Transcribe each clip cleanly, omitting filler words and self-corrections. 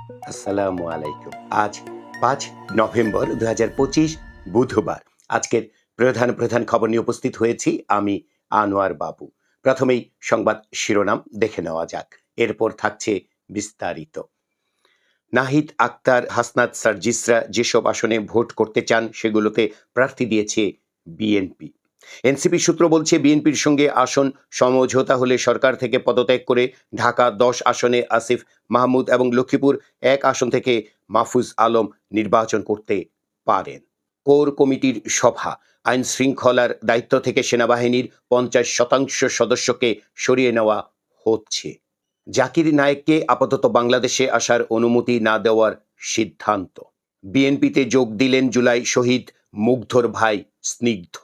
আসসালামু আলাইকুম। আজ ৫ নভেম্বর ২০২৫ বুধবার। আজকের প্রধান প্রধান খবর নিয়ে উপস্থিত হয়েছি আমি আনোয়ার বাবু। প্রথমেই সংবাদ শিরোনাম দেখে নেওয়া যাক, এরপর থাকছে বিস্তারিত। নাহিদ আক্তার, হাসনাত সার্জিসরা যেসব আসনে ভোট করতে চান সেগুলোতে প্রার্থী দিয়েছে বিএনপি। এনসিপি সূত্র বলছে বিএনপির সঙ্গে আসন সমঝোতা হলে সরকার থেকে পদত্যাগ করে ঢাকা ১০ আসনে আসিফ মাহমুদ এবং লক্ষ্মীপুর ১ আসন থেকে মাহফুজ আলম নির্বাচন করতে পারেন। কোর কমিটির সভা, আইন শৃঙ্খলার দায়িত্ব থেকে সেনাবাহিনীর ৫০% সদস্যকে সরিয়ে নেওয়া হচ্ছে। জাকির নায়েককে আপাতত বাংলাদেশে আসার অনুমতি না দেওয়ার সিদ্ধান্ত। বিএনপিতে যোগ দিলেন জুলাই শহীদ মুগ্ধর ভাই স্নিগ্ধ।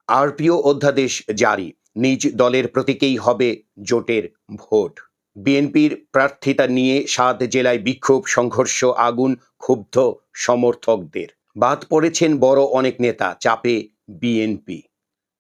আরপিও অধ্যাদেশ জারি, নিজ দলের প্রতীকেই হবে জোটের ভোট। বিএনপির প্রার্থিতা নিয়ে ৭ জেলায় বিক্ষোভ, সংঘর্ষ, আগুন, ক্ষুব্ধ সমর্থকদের। বাদ পড়েছেন বড় অনেক নেতা, চাপে বিএনপি।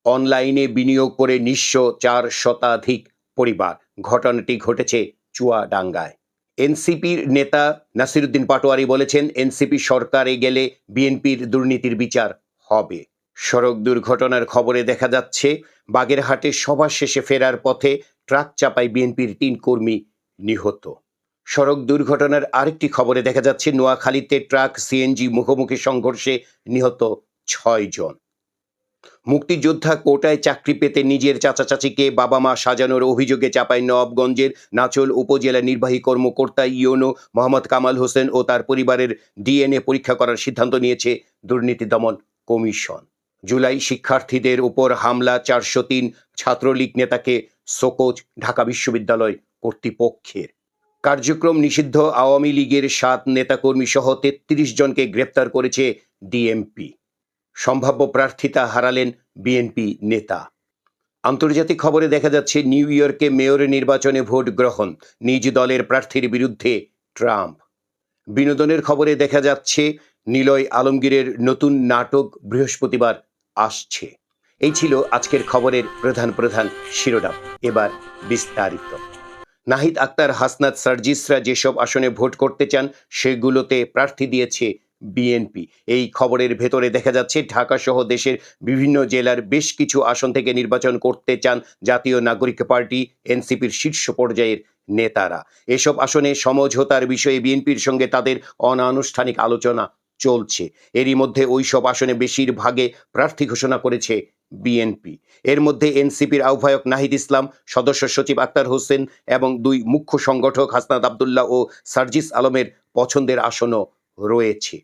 অনলাইনে বিনিয়োগ করে নিঃস্ব ৪ শতাধিক পরিবার। ঘটনাটি ঘটেছে চুয়াডাঙ্গায়। এনসিপির নেতা নাসিরুদ্দিন পাটোয়ারি বলেছেন, এনসিপি সরকারে গেলে বিএনপির দুর্নীতির বিচার হবে। সড়ক দুর্ঘটনার খবরে দেখা যাচ্ছে বাগেরহাটে সভা শেষে ফেরার পথে ট্রাক চাপায় বিএনপির ৩ কর্মী নিহত। সড়ক দুর্ঘটনার আরেকটি খবরে দেখা যাচ্ছে নোয়াখালীতে ট্রাক সিএনজি মুখোমুখি সংঘর্ষে নিহত ৬ জন। মুক্তিযোদ্ধা কোটায় চাকরি পেতে নিজের চাচা চাচিকে বাবা মা সাজানোর অভিযোগে চাঁপাইনবাবগঞ্জের নাচোল উপজেলা নির্বাহী কর্মকর্তা ইউনো মোহাম্মদ কামাল হোসেন ও তার পরিবারের ডিএনএ পরীক্ষা করার সিদ্ধান্ত নিয়েছে দুর্নীতি দমন কমিশন। জুলাই শিক্ষার্থীদের উপর হামলা, ৪০৩ ছাত্রলীগ নেতাকে শোকজ ঢাকা বিশ্ববিদ্যালয় কর্তৃপক্ষের। কার্যক্রম নিষিদ্ধ আওয়ামী লীগের ৭ নেতাকর্মী সহ ৩৩ জনকে গ্রেপ্তার করেছে ডিএমপি। সম্ভাব্য প্রার্থিতা হারালেন বিএনপি নেতা। আন্তর্জাতিক খবরে দেখা যাচ্ছে নিউ ইয়র্কে মেয়র নির্বাচনে ভোট গ্রহণ, নিজ দলের প্রার্থীর বিরুদ্ধে ট্রাম্প। বিনোদনের খবরে দেখা যাচ্ছে নিলয় আলমগীরের নতুন নাটক বৃহস্পতিবার আসছে। এই ছিল আজকের খবরের প্রধান প্রধান শিরোনাম। এবার বিস্তারিত। নাহিদ আক্তার, হাসনাত সার্জিসরা যেসব আসনে ভোট করতে চান সেগুলোতে প্রার্থী দিয়েছে বিএনপি। এই খবরের ভেতরে দেখা যাচ্ছে ঢাকা সহ দেশের বিভিন্ন জেলার বেশ কিছু আসন থেকে নির্বাচন করতে চান জাতীয় নাগরিক পার্টি এনসিপির শীর্ষ পর্যায়ের নেতারা। এসব আসনে সমঝোতার বিষয়ে বিএনপির সঙ্গে তাদের অনানুষ্ঠানিক আলোচনা চলছে। এরই মধ্যে ওইসব আসনে বেশিরভাগে প্রার্থী ঘোষণা করেছে বিএনপি। এর মধ্যে এনসিপির আহ্বায়ক নাহিদ ইসলাম, সদস্য সচিব আক্তার হোসেন এবং ২ মুখ্য সংগঠক হাসনাত আবদুল্লাহ ও সার্জিস আলমের পছন্দের আসনও রয়েছে।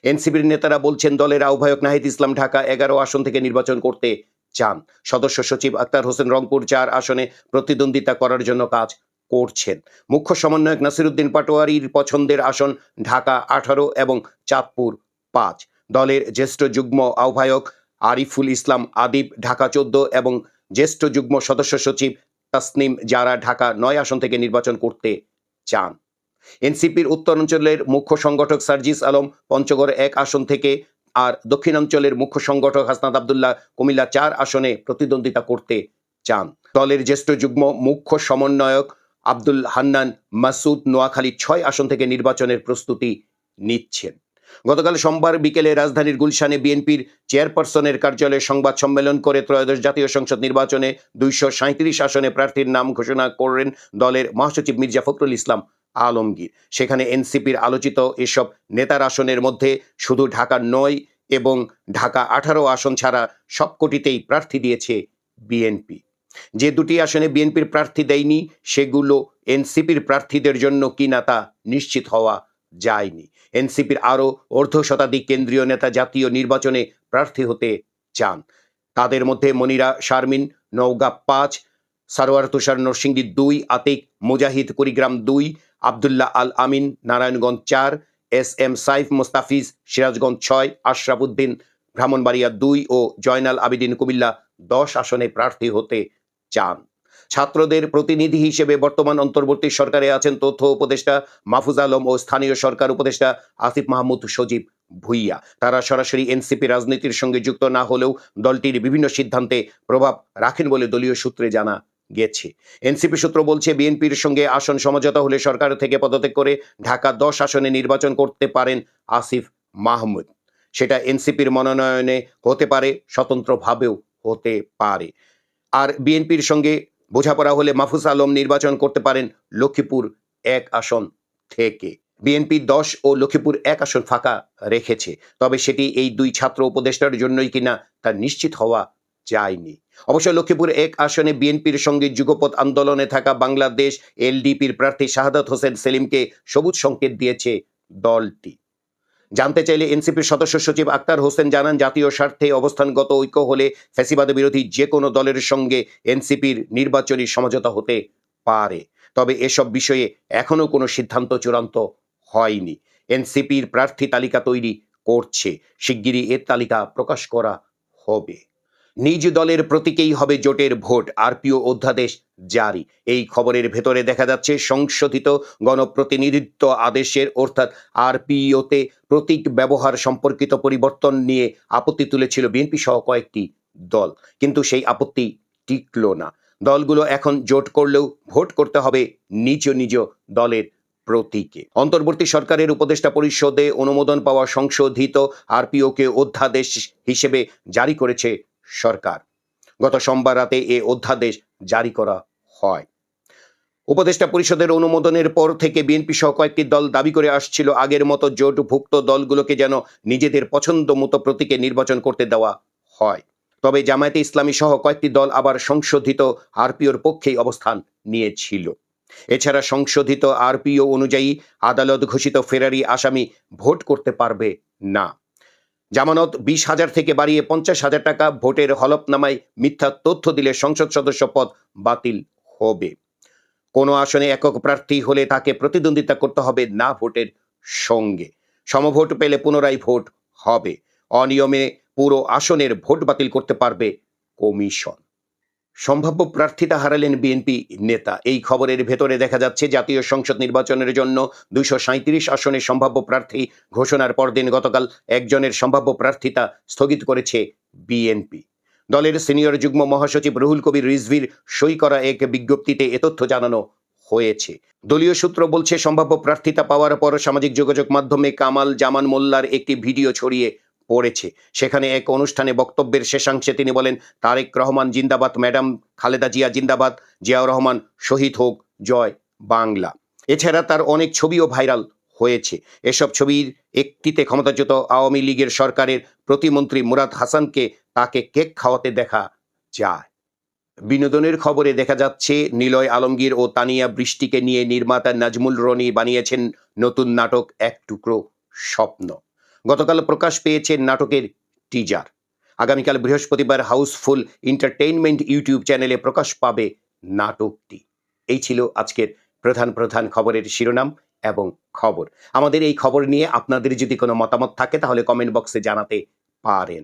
এনসিপির নেতারা বলছেন, দলের আহ্বায়ক নাহিদ ইসলাম ঢাকা ১১ আসন থেকে নির্বাচন করতে চান। সদস্য সচিব আক্তার হোসেন রংপুর ৪ আসনে প্রতিদ্বন্দ্বিতা করার জন্য কাজ করছেন। মুখ্য সমন্বয়ক নাসিরুদ্দিন পাটোয়ারির পছন্দের আসন ঢাকা ১৮ এবং চাঁদপুর ৫। দলের জ্যেষ্ঠ যুগ্ম আহ্বায়ক আরিফুল ইসলাম আদিব ঢাকা ১৪ এবং জ্যেষ্ঠ যুগ্ম সদস্য সচিব তাসনিম জারা ঢাকা ৯ আসন থেকে নির্বাচন করতে চান। এনসিপির উত্তরাঞ্চলের মুখ্য সংগঠক সার্জিস আলম পঞ্চগড় ১ আসন থেকে, আর দক্ষিণাঞ্চলের মুখ্য সংগঠক হাসনাত আবদুল্লাহ কুমিল্লা ৪ আসনে প্রতিদ্বন্দ্বিতা করতে চান। দলের জ্যেষ্ঠ যুগ্ম মুখ্য সমন্বয়ক আব্দুল হান্নান মাসুদ নোয়াখালী ৬ আসন থেকে নির্বাচনের প্রস্তুতি নিচ্ছেন। গতকাল সোমবার বিকেলে রাজধানীর গুলশানে বিএনপির চেয়ারপারসনের কার্যালয়ে সংবাদ সম্মেলন করে ত্রয়োদশ জাতীয় সংসদ নির্বাচনে ২৩৭ আসনে প্রার্থীর নাম ঘোষণা করেন দলের মহাসচিব মির্জা ফখরুল ইসলাম আলমগীর। সেখানে এনসিপির আলোচিত এসব নেতার আসনের মধ্যে শুধু ঢাকা ৯ এবং ঢাকা ১৮ আসন ছাড়া সবকটিতেই প্রার্থী দিয়েছে বিএনপি। যে ২টি আসনে বিএনপির প্রার্থী দেয়নি সেগুলো এনসিপির প্রার্থীদের জন্য কিনা তা নিশ্চিত হওয়া যায়নি। এনসিপির আরও অর্ধশতাধিক কেন্দ্রীয় নেতা জাতীয় নির্বাচনে প্রার্থী হতে চান। তাদের মধ্যে মনিরা শারমিন নওগাঁ ৫, সারোয়ার তুষার নরসিংদী ২, আতিক মুজাহিদ কুড়িগ্রাম ২, আবদুল্লাহ আল আমিন নারায়ণগঞ্জ ৪, এস এম সাইফ মোস্তাফিজ সিরাজগঞ্জ ৬, আশরাফ উদ্দিন ব্রাহ্মণবাড়িয়া ২ ও জয়নাল আবিদিন কুমিল্লা ১০ আসনে প্রার্থী হতে চান। ছাত্রদের প্রতিনিধি হিসেবে বর্তমান অন্তর্বর্তী সরকারে আছেন তথ্য উপদেষ্টা মাহফুজ আলম ও স্থানীয় সরকার উপদেষ্টা আসিফ মাহমুদ সজীব ভুইয়া। তারা সরাসরি এনসিপি রাজনীতির সঙ্গে যুক্ত না হলেও দলটির বিভিন্ন সিদ্ধান্তে প্রভাব রাখেন বলে দলীয় সূত্রে জানা গেছে। এনসিপি সূত্র বলছে বিএনপির সঙ্গে আসন সমঝোতা হলে সরকার থেকে পদত্যাগ করে ঢাকা 10 আসনে নির্বাচন করতে পারেন আসিফ মাহমুদ। সেটা এনসিপির মনোনয়নে হতে পারে, স্বতন্ত্রভাবেও হতে পারে। আর বিএনপির সঙ্গে বোঝাপড়া হলে মাহফুজ আলম নির্বাচন করতে পারেন লক্ষ্মীপুর 1 আসন থেকে। বিএনপি 10 ও লক্ষ্মীপুর 1 আসন ফাঁকা রেখেছে, তবে সেটি এই 2 ছাত্র উপদেষ্টার জন্যই কিনা তা নিশ্চিত হওয়া যায়নি। অবশ্য লক্ষ্মীপুর 1 আসনে বিএনপির সঙ্গে যুগপৎ আন্দোলনে থাকা বাংলাদেশ এলডিপির প্রার্থী শাহাদাত হোসেন সেলিমকে সবুজ সংকেত দিয়েছে দলটি। জানতে চাইলে এনসিপির সদস্য সচিব আক্তার হোসেন জানান, জাতীয় স্বার্থে অবস্থানগত ঐক্য হলে ফ্যাসিবাদ বিরোধী যে কোনো দলের সঙ্গে এনসিপির নির্বাচনী সমঝোতা হতে পারে। তবে এসব বিষয়ে এখনো কোনো সিদ্ধান্ত চূড়ান্ত হয়নি। এনসিপির প্রার্থী তালিকা তৈরি করছে, শিগগিরই এর তালিকা প্রকাশ করা হবে। নিজ দলের প্রতীকেই হবে জোটের ভোট, আরপিও অধ্যাদেশ জারি। এই খবরের ভেতরে দেখা যাচ্ছে সংশোধিত গণপ্রতিনিধিত্ব আদেশের অর্থাৎ আরপিওতে প্রতীক ব্যবহার সম্পর্কিত পরিবর্তন নিয়ে আপত্তি তুলেছিল বিএনপি সহ কয়েকটি দল, কিন্তু সেই আপত্তি টিকল না। দলগুলো এখন জোট করলেও ভোট করতে হবে নিজ নিজ দলের প্রতীকে। অন্তর্বর্তী সরকারের উপদেষ্টা পরিষদে অনুমোদন পাওয়া সংশোধিত আরপিওকে অধ্যাদেশ হিসেবে জারি করেছে সরকার। গত সোমবার রাতে এ অধ্যাদেশ জারি করা হয়। উপদেষ্টা পরিষদের অনুমোদনের পর থেকে বিএনপি সহ কয়েকটি দল দাবি করে আসছিল আগের মতো জোটভুক্ত দলগুলোকে যেন নিজেদের পছন্দ মতো প্রতীকে নির্বাচন করতে দেওয়া হয়। তবে জামায়াতে ইসলামী সহ কয়েকটি দল আবার সংশোধিত আরপিওর পক্ষেই অবস্থান নিয়েছিল। এছাড়া সংশোধিত আরপিও অনুযায়ী আদালত ঘোষিত ফেরারি আসামি ভোট করতে পারবে না। জামানত 20,000 থেকে বাড়িয়ে 50,000 টাকা, ভোটের হলফনামায় মিথ্যা তথ্য দিলে সংসদ সদস্য পদ বাতিল হবে। কোনো আসনে একক প্রার্থী হলে তাকে প্রতিদ্বন্দ্বিতা করতে হবে না ভোটের সঙ্গে। সমভোট পেলে পুনরায় ভোট হবে। অনিয়মে পুরো আসনের ভোট বাতিল করতে পারবে কমিশন। সম্ভাব্য প্রার্থিতা হারালেন বিএনপি নেতা। এই খবরের ভেতরে দেখা যাচ্ছে জাতীয় সংসদ নির্বাচনের জন্য 237 আসনে সম্ভাব্য প্রার্থী ঘোষণার পরদিন গতকাল একজনের সম্ভাব্য প্রার্থিতা স্থগিত করেছে বিএনপি। দলের সিনিয়র যুগ্ম মহাসচিব রুহুল কবির রিজভীর সই করা এক বিজ্ঞপ্তিতে এ তথ্য জানানো হয়েছে। দলীয় সূত্র বলছে, সম্ভাব্য প্রার্থিতা পাওয়ার পর সামাজিক যোগাযোগ মাধ্যমে কামাল জামান মোল্লার একটি ভিডিও ছড়িয়ে পড়েছে। সেখানে এক অনুষ্ঠানে বক্তব্যের শেষাংশে তিনি বলেন, তারেক রহমান জিন্দাবাদ, ম্যাডাম খালেদা জিয়া জিন্দাবাদ, জিয়াউর রহমান শহীদ হোক, জয় বাংলা। এছাড়া তার অনেক ছবিও ভাইরাল হয়েছে। এসব ছবির একটিতে ক্ষমতাচ্যুত আওয়ামী লীগের সরকারের প্রতিমন্ত্রী মুরাদ হাসানকে তাকে কেক খাওয়াতে দেখা যায়। বিনোদনের খবরে দেখা যাচ্ছে, নিলয় আলমগীর ও তানিয়া বৃষ্টিকে নিয়ে নির্মাতা নাজমুল রনি বানিয়েছেন নতুন নাটক এক টুকরো স্বপ্ন। গতকাল প্রকাশ পেয়েছে নাটকের টিজার। আগামীকাল বৃহস্পতিবার হাউসফুল এন্টারটেইনমেন্ট ইউটিউব চ্যানেলে প্রকাশ পাবে নাটকটি। এই ছিল আজকের প্রধান প্রধান খবরের শিরোনাম এবং খবর। আমাদের এই খবর নিয়ে আপনাদের যদি কোনো মতামত থাকে তাহলে কমেন্ট বক্সে জানাতে পারেন।